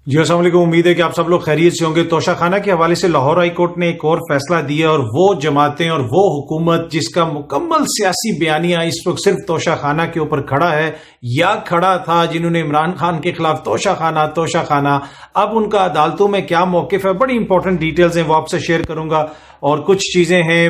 جی السلام علیکم، امید ہے کہ آپ سب لوگ خیریت سے ہوں گے۔ توشہ خانہ کے حوالے سے لاہور ہائی کورٹ نے ایک اور فیصلہ دیا اور وہ جماعتیں اور وہ حکومت جس کا مکمل سیاسی بیانیہ اس وقت صرف توشہ خانہ کے اوپر کھڑا ہے یا کھڑا تھا، جنہوں نے عمران خان کے خلاف توشہ خانہ، اب ان کا عدالتوں میں کیا موقف ہے، بڑی امپورٹنٹ ڈیٹیلز ہیں، وہ آپ سے شیئر کروں گا۔ اور کچھ چیزیں ہیں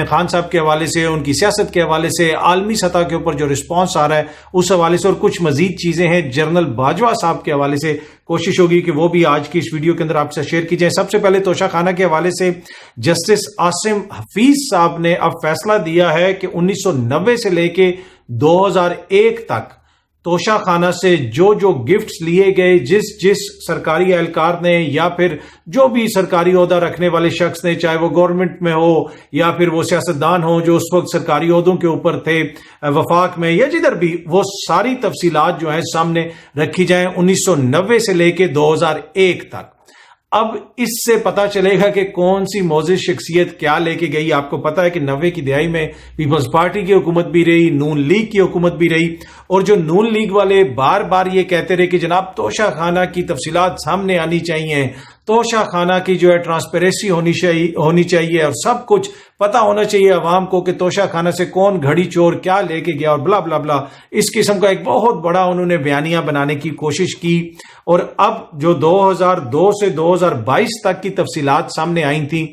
خان صاحب کے حوالے سے، ان کی سیاست کے حوالے سے، عالمی سطح کے اوپر جو رسپانس آ رہا ہے اس حوالے سے، اور کچھ مزید چیزیں ہیں جنرل باجوہ صاحب کے حوالے سے۔ کوشش ہوگی کہ وہ بھی آج کی اس ویڈیو کے اندر آپ سے شیئر کی جائے۔ سب سے پہلے توشہ خانہ کے حوالے سے جسٹس عاصم حفیظ صاحب نے اب فیصلہ دیا ہے کہ 1990 سے لے کے 2001 تک توشہ خانہ سے جو گفٹس لیے گئے، جس سرکاری اہلکار نے یا پھر جو بھی سرکاری عہدہ رکھنے والے شخص نے، چاہے وہ گورنمنٹ میں ہو یا پھر وہ سیاستدان ہو جو اس وقت سرکاری عہدوں کے اوپر تھے وفاق میں یا جدھر بھی، وہ ساری تفصیلات جو ہیں سامنے رکھی جائیں 1990 سے لے کے 2001 تک۔ اب اس سے پتا چلے گا کہ کون سی معزز شخصیت کیا لے کے گئی۔ آپ کو پتا ہے کہ 90 کی دہائی میں پیپلز پارٹی کی حکومت بھی رہی، نون لیگ کی حکومت بھی رہی، اور جو نون لیگ والے بار بار یہ کہتے رہے کہ جناب توشہ خانہ کی تفصیلات سامنے آنی چاہیے، توشہ خانہ کی جو ہے ٹرانسپیرنسی ہونی چاہیے اور سب کچھ پتا ہونا چاہیے عوام کو کہ توشہ خانہ سے کون گھڑی چور کیا لے کے گیا اور بلا بلا بلا، اس قسم کا ایک بہت بڑا انہوں نے بیانیہ بنانے کی کوشش کی۔ اور اب جو 2002 سے 2022 تک کی تفصیلات سامنے آئی تھیں،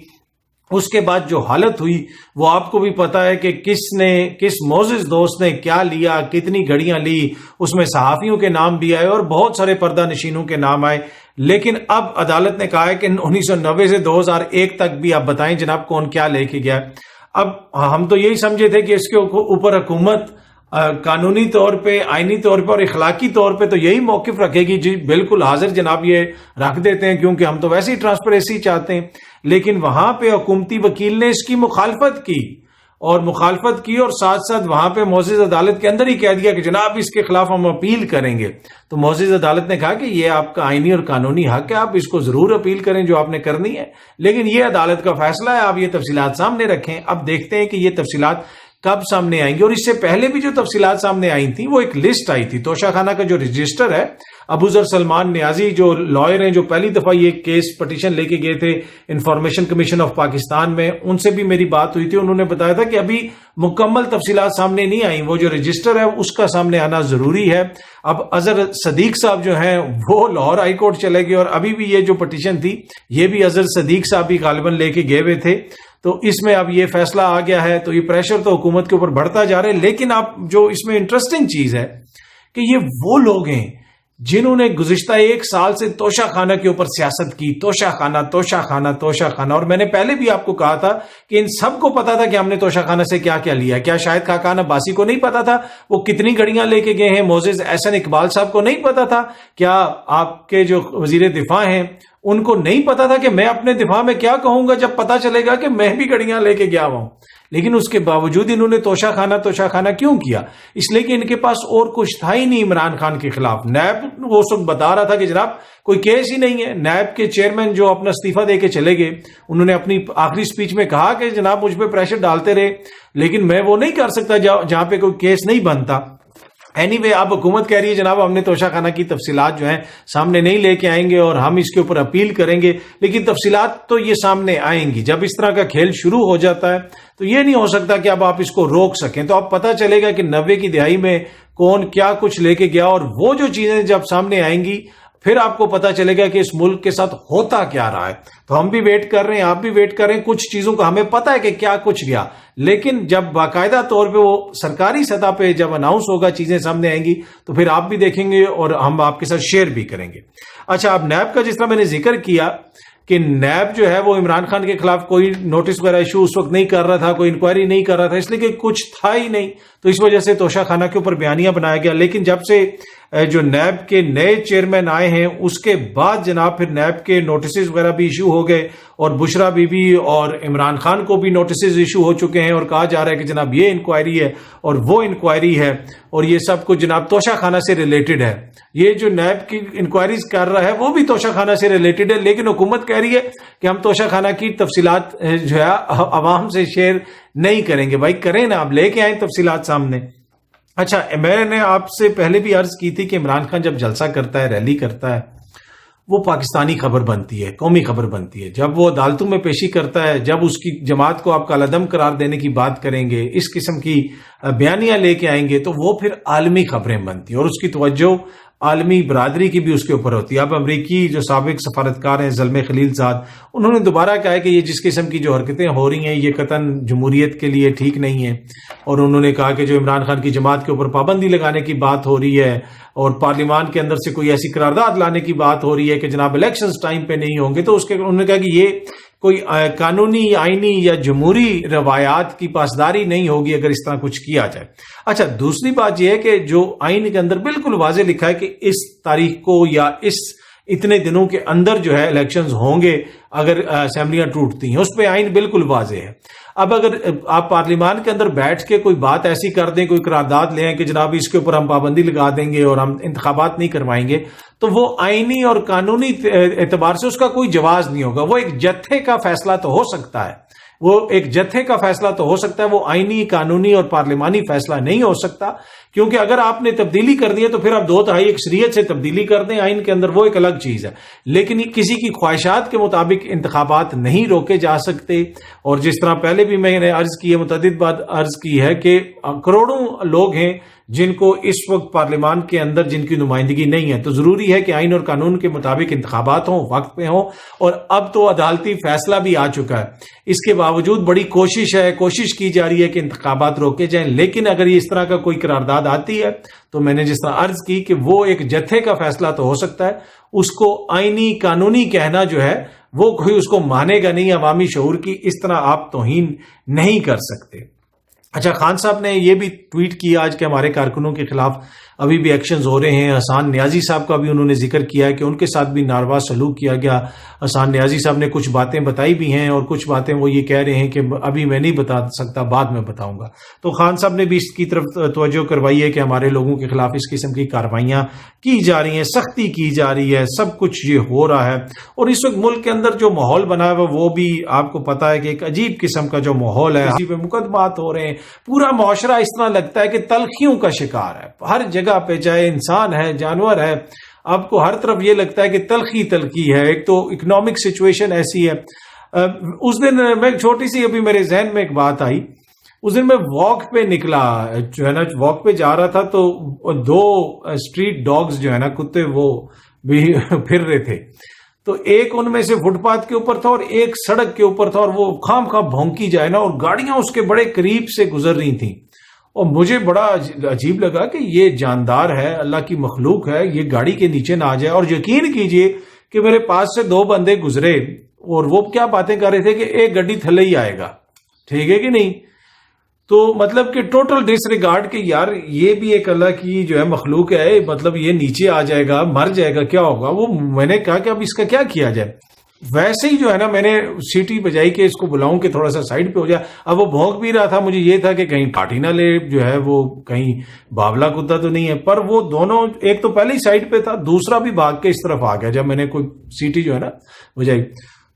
اس کے بعد جو حالت ہوئی وہ آپ کو بھی پتا ہے کہ کس معزز دوست نے کیا لیا، کتنی گھڑیاں لی، اس میں صحافیوں کے نام بھی آئے اور بہت سارے پردہ نشینوں کے نام آئے۔ لیکن اب عدالت نے کہا ہے کہ 1990 سے 2001 تک بھی آپ بتائیں جناب کون کیا لے کے گیا۔ اب ہم تو یہی سمجھے تھے کہ اس کے اوپر حکومت قانونی طور پہ، آئینی طور پہ اور اخلاقی طور پہ تو یہی موقف رکھے گی، جی بالکل حاضر جناب یہ رکھ دیتے ہیں کیونکہ ہم تو ویسے ہی ٹرانسپیرنسی چاہتے ہیں۔ لیکن وہاں پہ حکومتی وکیل نے اس کی مخالفت کی اور ساتھ ساتھ وہاں پہ معزز عدالت کے اندر ہی کہہ دیا کہ جناب اس کے خلاف ہم اپیل کریں گے۔ تو معزز عدالت نے کہا کہ یہ آپ کا آئینی اور قانونی حق ہے، آپ اس کو ضرور اپیل کریں جو آپ نے کرنی ہے، لیکن یہ عدالت کا فیصلہ ہے، آپ یہ تفصیلات سامنے رکھیں۔ اب دیکھتے ہیں کہ یہ تفصیلات کب سامنے آئیں گی۔ اور اس سے پہلے بھی جو تفصیلات سامنے آئی تھیں وہ ایک لسٹ آئی تھی توشہ خانہ کا جو رجسٹر ہے۔ ابوذر سلمان نیازی جو لائر ہیں، جو پہلی دفعہ یہ کیس پٹیشن لے کے گئے تھے انفارمیشن کمیشن آف پاکستان میں، ان سے بھی میری بات ہوئی تھی، انہوں نے بتایا تھا کہ ابھی مکمل تفصیلات سامنے نہیں آئیں، وہ جو رجسٹر ہے اس کا سامنے آنا ضروری ہے۔ اب اظہر صدیق صاحب جو ہیں وہ لاہور ہائی کورٹ چلے گئے اور ابھی بھی یہ جو پٹیشن تھی یہ بھی اظہر صدیق صاحب بھی غالباً لے کے گئے ہوئے تھے۔ تو اس میں اب یہ فیصلہ آ گیا ہے، تو یہ پریشر تو حکومت کے اوپر بڑھتا جا رہا ہے۔ لیکن اب جو اس میں انٹرسٹنگ چیز ہے کہ یہ وہ لوگ ہیں جنہوں نے گزشتہ 1 سال سے توشہ خانہ کے اوپر سیاست کی، توشہ خانہ، اور میں نے پہلے بھی آپ کو کہا تھا کہ ان سب کو پتا تھا کہ ہم نے توشہ خانہ سے کیا کیا لیا۔ کیا شاید خاقان عباسی کو نہیں پتا تھا وہ کتنی گھڑیاں لے کے گئے ہیں؟ معزز احسن اقبال صاحب کو نہیں پتا تھا؟ کیا آپ کے جو وزیر دفاع ہیں ان کو نہیں پتا تھا کہ میں اپنے دفاع میں کیا کہوں گا جب پتا چلے گا کہ میں بھی گھڑیاں لے کے گیا ہوں؟ لیکن اس کے باوجود انہوں نے توشہ خانہ کیوں کیا؟ اس لیے کہ ان کے پاس اور کچھ تھا ہی نہیں عمران خان کے خلاف۔ نیب وہ اس وقت بتا رہا تھا کہ جناب کوئی کیس ہی نہیں ہے۔ نیب کے چیئرمین جو اپنا استعفیٰ دے کے چلے گئے، انہوں نے اپنی آخری سپیچ میں کہا کہ جناب مجھ پہ پریشر ڈالتے رہے لیکن میں وہ نہیں کر سکتا جہاں پہ کوئی کیس نہیں بنتا۔ اینی اب حکومت کہہ رہی ہے جناب ہم نے توشہ خانہ کی تفصیلات جو ہیں سامنے نہیں لے کے آئیں گے اور ہم اس کے اوپر اپیل کریں گے، لیکن تفصیلات تو یہ سامنے آئیں گی۔ جب اس طرح کا کھیل شروع ہو جاتا ہے تو یہ نہیں ہو سکتا کہ اب آپ اس کو روک سکیں۔ تو اب پتہ چلے گا کہ 90 کی دہائی میں کون کیا کچھ لے کے گیا، اور وہ جو چیزیں جب سامنے آئیں گی پھر آپ کو پتا چلے گا کہ اس ملک کے ساتھ ہوتا کیا رہا ہے۔ تو ہم بھی ویٹ کر رہے ہیں، آپ بھی ویٹ کر رہے ہیں۔ کچھ چیزوں کا ہمیں پتا ہے کہ کیا کچھ گیا، لیکن جب باقاعدہ طور پہ وہ سرکاری سطح پہ جب اناؤنس ہوگا، چیزیں سامنے آئیں گی تو پھر آپ بھی دیکھیں گے اور ہم آپ کے ساتھ شیئر بھی کریں گے۔ اچھا، اب نیب کا جس طرح میں نے ذکر کیا کہ نیب جو ہے وہ عمران خان کے خلاف کوئی نوٹس وغیرہ ایشو اس وقت نہیں کر رہا تھا، کوئی انکوائری نہیں کر رہا تھا، اس لیے کہ کچھ تھا ہی نہیں، تو اس وجہ سے توشہ خانہ کے اوپر بیانیہ بنایا گیا۔ لیکن جب سے جو نیب کے نئے چیئرمین آئے ہیں اس کے بعد جناب پھر نیب کے نوٹسز وغیرہ بھی ایشو ہو گئے، اور بشرا بی بی اور عمران خان کو بھی نوٹسز ایشو ہو چکے ہیں، اور کہا جا رہا ہے کہ جناب یہ انکوائری ہے اور وہ انکوائری ہے، اور یہ سب کچھ جناب توشہ خانہ سے ریلیٹڈ ہے۔ یہ جو نیب کی انکوائریز کر رہا ہے وہ بھی توشہ خانہ سے ریلیٹڈ ہے، لیکن حکومت کہہ رہی ہے کہ ہم توشہ خانہ کی تفصیلات جو ہے عوام سے شیئر نہیں کریں گے۔ بھائی کریں نا، آپ لے کے آئیں تفصیلات سامنے۔ اچھا، میں نے آپ سے پہلے بھی عرض کی تھی کہ عمران خان جب جلسہ کرتا ہے، ریلی کرتا ہے، وہ پاکستانی خبر بنتی ہے، قومی خبر بنتی ہے. جب وہ عدالتوں میں پیشی کرتا ہے، جب اس کی جماعت کو آپ کالعدم قرار دینے کی بات کریں گے، اس قسم کی بیانیاں لے کے آئیں گے، تو وہ پھر عالمی خبریں بنتی ہیں اور اس کی توجہ عالمی برادری کی بھی اس کے اوپر ہوتی ہے. اب امریکی جو سابق سفارتکار ہیں زلمے خلیل زاد، انہوں نے دوبارہ کہا ہے کہ یہ جس قسم کی جو حرکتیں ہو رہی ہیں یہ قطعاً جمہوریت کے لیے ٹھیک نہیں ہیں، اور انہوں نے کہا کہ جو عمران خان کی جماعت کے اوپر پابندی لگانے کی بات ہو رہی ہے اور پارلیمان کے اندر سے کوئی ایسی قرارداد لانے کی بات ہو رہی ہے کہ جناب الیکشنز ٹائم پہ نہیں ہوں گے، تو اس کے انہوں نے کہا کہ یہ کوئی قانونی، آئینی یا جمہوری روایات کی پاسداری نہیں ہوگی اگر اس طرح کچھ کیا جائے. اچھا، دوسری بات یہ ہے کہ جو آئین کے اندر بالکل واضح لکھا ہے کہ اس تاریخ کو یا اس اتنے دنوں کے اندر جو ہے الیکشنز ہوں گے اگر اسمبلیاں ٹوٹتی ہیں، اس پہ آئین بالکل واضح ہے. اب اگر آپ پارلیمان کے اندر بیٹھ کے کوئی بات ایسی کر دیں، کوئی قرارداد لیں کہ جناب اس کے اوپر ہم پابندی لگا دیں گے اور ہم انتخابات نہیں کروائیں گے، تو وہ آئینی اور قانونی اعتبار سے اس کا کوئی جواز نہیں ہوگا. وہ ایک جتھے کا فیصلہ تو ہو سکتا ہے، وہ ایک جتھے کا فیصلہ تو ہو سکتا ہے، وہ آئینی، قانونی اور پارلیمانی فیصلہ نہیں ہو سکتا، کیونکہ اگر آپ نے تبدیلی کر دی ہے تو پھر آپ 2/3 اکثریت سے تبدیلی کر دیں آئین کے اندر، وہ ایک الگ چیز ہے. لیکن یہ کسی کی خواہشات کے مطابق انتخابات نہیں روکے جا سکتے. اور جس طرح پہلے بھی میں نے عرض کی ہے، متعدد بار عرض کی ہے کہ کروڑوں لوگ ہیں جن کو اس وقت پارلیمان کے اندر جن کی نمائندگی نہیں ہے، تو ضروری ہے کہ آئین اور قانون کے مطابق انتخابات ہوں، وقت پہ ہوں. اور اب تو عدالتی فیصلہ بھی آ چکا ہے، اس کے باوجود بڑی کوشش کی جا رہی ہے کہ انتخابات روکے جائیں. لیکن اگر یہ اس طرح کا کوئی قرارداد آتی ہے تو میں نے جس طرح عرض کی کہ وہ ایک جتھے کا فیصلہ تو ہو سکتا ہے، اس کو آئینی قانونی کہنا جو ہے وہ کوئی اس کو مانے گا نہیں. عوامی شعور کی اس طرح آپ توہین نہیں کر سکتے. اچھا، خان صاحب نے یہ بھی ٹویٹ کیا آج کہ ہمارے کارکنوں کے خلاف ابھی بھی ایکشنز ہو رہے ہیں. حسان نیازی صاحب کا بھی انہوں نے ذکر کیا ہے کہ ان کے ساتھ بھی ناروا سلوک کیا گیا. حسان نیازی صاحب نے کچھ باتیں بتائی بھی ہیں اور کچھ باتیں وہ یہ کہہ رہے ہیں کہ ابھی میں نہیں بتا سکتا، بعد میں بتاؤں گا. تو خان صاحب نے بھی اس کی طرف توجہ کروائی ہے کہ ہمارے لوگوں کے خلاف اس قسم کی کارروائیاں کی جا رہی ہیں، سختی کی جا رہی ہے، سب کچھ یہ ہو رہا ہے. اور اس وقت ملک کے اندر جو ماحول بنا ہوا وہ بھی آپ کو پتا ہے کہ ایک عجیب قسم کا جو ماحول ہے، اسی پہ مقدمات ہو رہے ہیں. پورا معاشرہ اس طرح لگتا ہے کہ تلخیوں کا شکار ہے. ہر جگہ پہ چاہے انسان ہے، جانور ہے، آپ کو ہر طرف یہ لگتا ہے کہ تلخی ہے. ایک تو اکنامک سچویشن ایسی ہے. اس دن میں چھوٹی سی ابھی میرے ذہن میں ایک بات آئی. اس دن میں واک پہ نکلا جو ہے نا، واک پہ جا رہا تھا تو 2 اسٹریٹ ڈاگز جو ہے نا، کتے، وہ بھی پھر رہے تھے. تو ایک ان میں سے فٹ پاتھ کے اوپر تھا اور ایک سڑک کے اوپر تھا، اور وہ خام بھونکی جائے نا، اور گاڑیاں اس کے بڑے قریب سے گزر رہی تھیں. اور مجھے بڑا عجیب لگا کہ یہ جاندار ہے، اللہ کی مخلوق ہے، یہ گاڑی کے نیچے نہ آ جائے. اور یقین کیجئے کہ میرے پاس سے 2 بندے گزرے اور وہ کیا باتیں کر رہے تھے کہ ایک گاڑی تھلے ہی آئے گا، ٹھیک ہے کہ نہیں. تو مطلب کہ ٹوٹل ڈس ریگارڈ کہ یار یہ بھی ایک اللہ کی جو ہے مخلوق ہے، مطلب یہ نیچے آ جائے گا، مر جائے گا، کیا ہوگا. وہ میں نے کہا کہ اب اس کا کیا کیا جائے. ویسے ہی جو ہے نا میں نے سیٹی بجائی کہ اس کو بلاؤں کہ تھوڑا سا سائڈ پہ ہو جائے. اب وہ بھونک بھی رہا تھا، مجھے یہ تھا کہ کہیں کاٹی نہ لے، جو ہے وہ کہیں بابلا کتا تو نہیں ہے. پر وہ دونوں، ایک تو پہلے ہی سائڈ پہ تھا، دوسرا بھی بھاگ کے اس طرف آ گیا. جب میں نے کوئی سیٹی جو ہے نا بجائی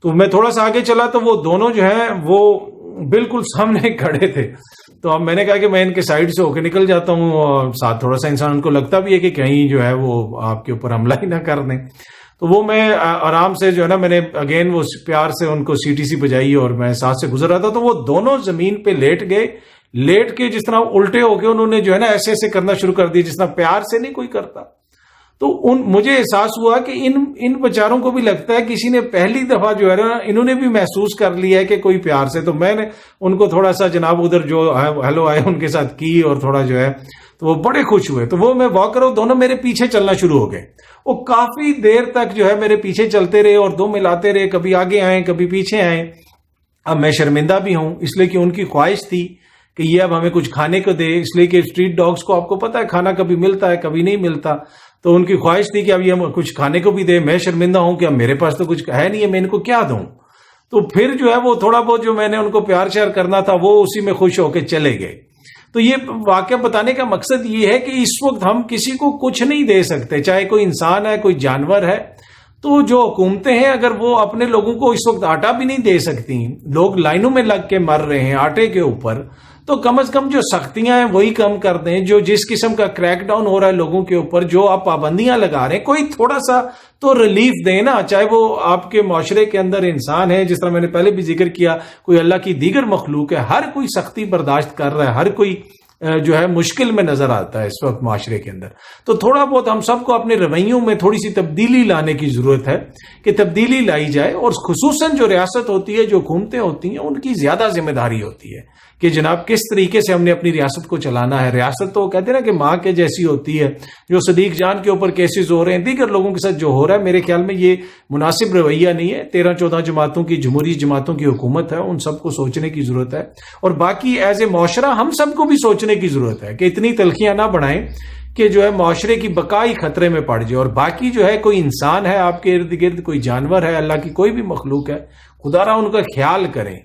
تو میں تھوڑا سا آگے چلا تو وہ دونوں جو ہیں وہ بالکل سامنے کھڑے تھے. تو اب میں نے کہا کہ میں ان کے سائڈ سے ہو کے نکل جاتا ہوں، اور ساتھ تھوڑا سا انسان کو لگتا بھی ہے کہ کہیں جو ہے وہ آپ کے اوپر حملہ ہی نہ کر دیں. تو وہ میں آرام سے جو ہے نا، میں نے اگین وہ پیار سے ان کو سیٹی سی بجائی اور میں ساتھ سے گزر رہا تھا. تو وہ دونوں زمین پہ لیٹ گئے. لیٹ کے جس طرح الٹے ہو کے انہوں نے جو ہے نا ایسے ایسے کرنا شروع کر دیا جس طرح پیار سے نہیں کوئی کرتا. تو مجھے احساس ہوا کہ ان بیچاروں کو بھی لگتا ہے کسی نے پہلی دفعہ جو ہے نا انہوں نے بھی محسوس کر لیا ہے کہ کوئی پیار سے. تو میں نے ان کو تھوڑا سا جناب ادھر جو ہیلو آئے ان کے ساتھ کی اور تھوڑا جو ہے تو وہ بڑے خوش ہوئے. تو وہ میں واک کروں، دونوں میرے پیچھے چلنا شروع ہو گئے. وہ کافی دیر تک جو ہے میرے پیچھے چلتے رہے اور 2 ملاتے رہے، کبھی آگے آئے کبھی پیچھے آئے. اب میں شرمندہ بھی ہوں اس لیے کہ ان کی خواہش تھی کہ یہ اب ہمیں کچھ کھانے کو دے، اس لیے کہ اسٹریٹ ڈاگس کو آپ کو پتا ہے کھانا کبھی ملتا ہے کبھی نہیں ملتا. تو ان کی خواہش تھی کہ اب یہ ہم کچھ کھانے کو بھی دے. میں شرمندہ ہوں کہ اب میرے پاس تو کچھ ہے نہیں ہے، میں ان کو کیا دوں. تو پھر جو ہے وہ تھوڑا بہت جو میں نے ان کو پیار شیئر کرنا تھا وہ اسی میں خوش ہو کے چلے گئے. تو یہ واقعہ بتانے کا مقصد یہ ہے کہ اس وقت ہم کسی کو کچھ نہیں دے سکتے، چاہے کوئی انسان ہے کوئی جانور ہے. تو جو حکومتیں ہیں اگر وہ اپنے لوگوں کو اس وقت آٹا بھی نہیں دے سکتی، لوگ لائنوں میں لگ کے مر رہے ہیں آٹے کے اوپر، تو کم از کم جو سختیاں ہیں وہی کم کر دیں. جو جس قسم کا کریک ڈاؤن ہو رہا ہے لوگوں کے اوپر، جو آپ پابندیاں لگا رہے ہیں، کوئی تھوڑا سا تو ریلیف دیں نا، چاہے وہ آپ کے معاشرے کے اندر انسان ہے، جس طرح میں نے پہلے بھی ذکر کیا، کوئی اللہ کی دیگر مخلوق ہے، ہر کوئی سختی برداشت کر رہا ہے، ہر کوئی جو ہے مشکل میں نظر آتا ہے اس وقت معاشرے کے اندر. تو تھوڑا بہت ہم سب کو اپنے رویوں میں تھوڑی سی تبدیلی لانے کی ضرورت ہے کہ تبدیلی لائی جائے، اور خصوصاً جو ریاست ہوتی ہے، جو حکومتیں ہوتی ہیں، ان کی زیادہ ذمہ داری ہوتی ہے کہ جناب کس طریقے سے ہم نے اپنی ریاست کو چلانا ہے. ریاست تو کہتے ہیں نا کہ ماں کے جیسی ہوتی ہے. جو صدیق جان کے اوپر کیسز ہو رہے ہیں، دیگر لوگوں کے ساتھ جو ہو رہا ہے، میرے خیال میں یہ مناسب رویہ نہیں ہے. 13-14 جماعتوں کی، جمہوری جماعتوں کی حکومت ہے، ان سب کو سوچنے کی ضرورت ہے. اور باقی ایز اے معاشرہ ہم سب کو بھی سوچنے کی ضرورت ہے کہ اتنی تلخیاں نہ بڑھائیں کہ جو ہے معاشرے کی بقائی خطرے میں پڑ جائے. اور باقی جو ہے کوئی انسان ہے آپ کے ارد گرد، کوئی جانور ہے، اللہ کی کوئی بھی مخلوق ہے، خدا را ان کا خیال کریں.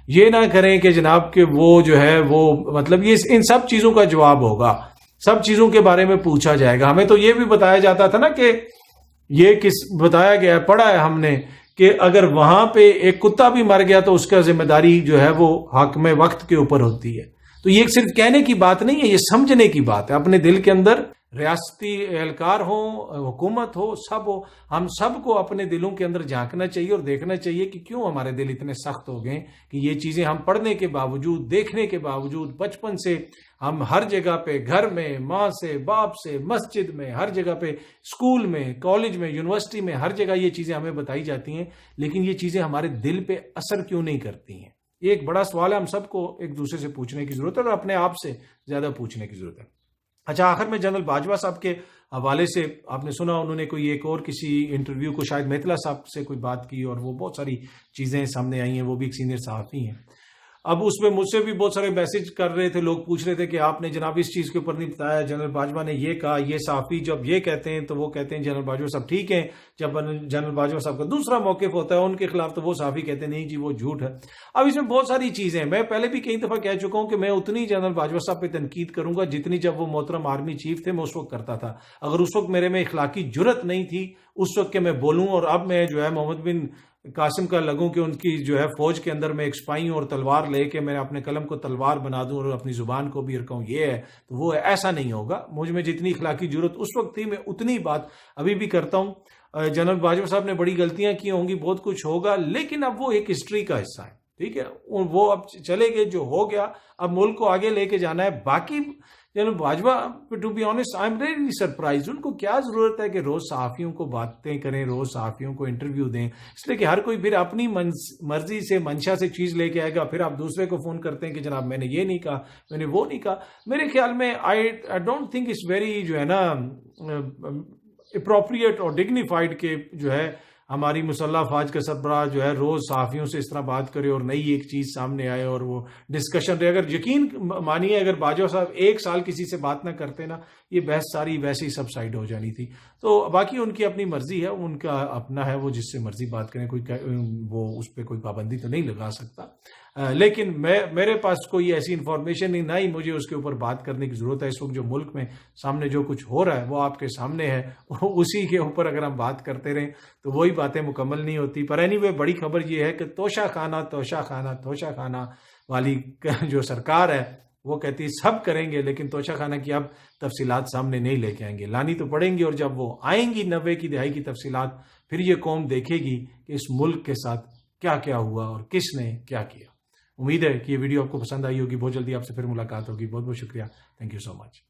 یہ نہ کریں کہ جناب کہ وہ جو ہے وہ مطلب یہ ان سب چیزوں کا جواب ہوگا، سب چیزوں کے بارے میں پوچھا جائے گا. ہمیں تو یہ بھی بتایا جاتا تھا نا کہ یہ بتایا گیا، پڑھا ہے ہم نے کہ اگر وہاں پہ ایک کتا بھی مر گیا تو اس کا ذمہ داری جو ہے وہ حاکم وقت کے اوپر ہوتی ہے. تو یہ صرف کہنے کی بات نہیں ہے، یہ سمجھنے کی بات ہے. اپنے دل کے اندر ریاستی اہلکار ہو، حکومت ہو، سب ہو، ہم سب کو اپنے دلوں کے اندر جھانکنا چاہیے اور دیکھنا چاہیے کہ کیوں ہمارے دل اتنے سخت ہو گئے کہ یہ چیزیں ہم پڑھنے کے باوجود، دیکھنے کے باوجود، بچپن سے ہم ہر جگہ پہ، گھر میں ماں سے، باپ سے، مسجد میں، ہر جگہ پہ، اسکول میں، کالج میں، یونیورسٹی میں، ہر جگہ یہ چیزیں ہمیں بتائی جاتی ہیں، لیکن یہ چیزیں ہمارے دل پہ اثر کیوں نہیں کرتی ہیں؟ یہ ایک بڑا سوال ہے، ہم سب کو ایک دوسرے سے پوچھنے کی ضرورت ہے اور اپنے آپ سے زیادہ پوچھنے کی ضرورت ہے. اچھا، آخر میں جنرل باجوہ صاحب کے حوالے سے آپ نے سنا انہوں نے کوئی ایک اور کسی انٹرویو کو شاید میتلا صاحب سے کوئی بات کی، اور وہ بہت ساری چیزیں سامنے آئی ہیں. وہ بھی ایک سینئر صحافی ہیں. اب اس میں مجھ سے بھی بہت سارے میسج کر رہے تھے، لوگ پوچھ رہے تھے کہ آپ نے جناب اس چیز کے اوپر نہیں بتایا، جنرل باجوہ نے یہ کہا. یہ صحافی جب یہ کہتے ہیں تو وہ کہتے ہیں جنرل باجوہ صاحب ٹھیک ہیں. جب جنرل باجوہ صاحب کا دوسرا موقف ہوتا ہے ان کے خلاف تو وہ صحافی کہتے ہیں نہیں جی وہ جھوٹ ہے. اب اس میں بہت ساری چیزیں ہیں. میں پہلے بھی کئی دفعہ کہہ چکا ہوں کہ میں اتنی جنرل باجوہ صاحب پہ تنقید کروں گا جتنی جب وہ محترم آرمی چیف تھے میں اس وقت کرتا تھا. اگر اس وقت میرے میں اخلاقی جرت نہیں تھی اس وقت کہ میں بولوں، اور اب میں جو ہے محمد بن قاسم کا لگوں کہ ان کی جو ہے فوج کے اندر میں ایک سپاہی اور تلوار لے کے میں اپنے قلم کو تلوار بنا دوں اور اپنی زبان کو بھی رکھوں یہ ہے تو وہ ہے، ایسا نہیں ہوگا. مجھ میں جتنی اخلاقی جرت اس وقت تھی میں اتنی بات ابھی بھی کرتا ہوں. جنرل باجوہ صاحب نے بڑی غلطیاں کی ہوں گی، بہت کچھ ہوگا، لیکن اب وہ ایک ہسٹری کا حصہ ہے. ٹھیک ہے، وہ اب چلے گئے، جو ہو گیا، اب ملک کو آگے لے کے جانا ہے. باقی general Bajwa to be honest I am really surprise. ان کو کیا ضرورت ہے کہ روز صحافیوں کو باتیں کریں، روز صحافیوں کو انٹرویو دیں؟ اس لیے کہ ہر کوئی پھر اپنی مرضی سے، منشا سے چیز لے کے آئے گا، پھر آپ دوسرے کو فون کرتے ہیں کہ جناب میں نے یہ نہیں کہا، میں نے وہ نہیں کہا. میرے خیال میں I don't think it's very جو ہے نا اپروپریٹ اور ڈگنیفائڈ کہ جو ہے ہماری مسلح افواج کا سربراہ جو ہے روز صحافیوں سے اس طرح بات کرے اور نئی ایک چیز سامنے آئے اور وہ ڈسکشن رہے. اگر یقین مانیے اگر باجوہ صاحب ایک سال کسی سے بات نہ کرتے نا، یہ بحث ساری ویسے ہی سب سائڈ ہو جانی تھی. تو باقی ان کی اپنی مرضی ہے، ان کا اپنا ہے، وہ جس سے مرضی بات کریں، کوئی وہ اس پہ کوئی پابندی تو نہیں لگا سکتا. لیکن میرے پاس کوئی ایسی انفارمیشن نہیں، نہ ہی مجھے اس کے اوپر بات کرنے کی ضرورت ہے. اس وقت جو ملک میں سامنے جو کچھ ہو رہا ہے وہ آپ کے سامنے ہے، اسی کے اوپر اگر ہم بات کرتے رہیں تو وہی باتیں مکمل نہیں ہوتی. پر اینی وے بڑی خبر یہ ہے کہ توشہ خانہ والی جو سرکار ہے وہ کہتی ہے سب کریں گے، لیکن توشہ خانہ کی اب تفصیلات سامنے نہیں لے کے آئیں گے. لانی تو پڑیں گی، اور جب وہ آئیں گی 90 کی دہائی کی تفصیلات، پھر یہ قوم دیکھے گی کہ اس ملک کے ساتھ کیا کیا ہوا اور کس نے کیا کیا. امید ہے کہ یہ ویڈیو آپ کو پسند آئی ہوگی. بہت جلدی آپ سے پھر ملاقات ہوگی. بہت بہت شکریہ. Thank you so much.